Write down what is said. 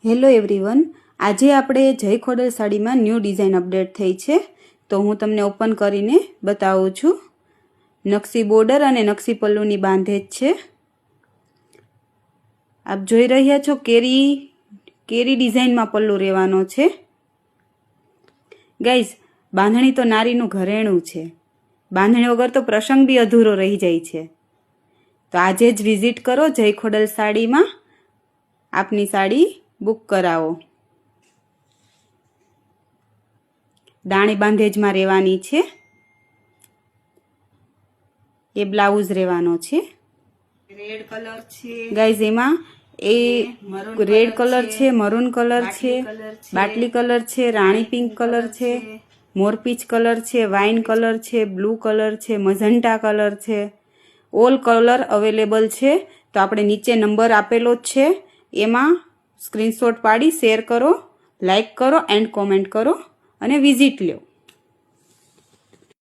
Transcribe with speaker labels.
Speaker 1: Hello everyone, આજે આપણે જય ખોડલ સાડીમાં ન્યૂ ડિઝાઇન અપડેટ થઈ છે, તો હું તમને ઓપન કરીને બતાવું છું. નકશી બોર્ડર અને નકશી પલ્લુની બાંધેજ છે. આપ જોઈ રહ્યા છો કેરી ડિઝાઇનમાં પલ્લુ રહેવાનો છે. ગાઈઝ, બાંધણી તો નારીનું ઘરેણું છે. બાંધણી વગર તો પ્રસંગ બી અધૂરો રહી જાય છે. તો આજે જ વિઝિટ કરો જય ખોડલ સાડીમાં. આપની સાડી બુક કરાવો. દાણી બાંધેજમાં રહેવાની છે. એ બ્લાઉઝ રહેવાનો છે. રેડ કલર છે ગાઈઝ, એમાં એ રેડ કલર છે, મરૂન કલર છે, બાટલી કલર છે, રાણી પિંક કલર છે, મોરપીચ કલર છે, વાઇન કલર છે, બ્લુ કલર છે, મજન્ટા કલર છે. ઓલ કલર અવેલેબલ છે. તો આપણે નીચે નંબર આપેલો જ છે, એમાં સ્ક્રીનશોટ પાડી શેર કરો, લાઈક કરો એન્ડ કોમેન્ટ કરો અને વિઝિટ લો.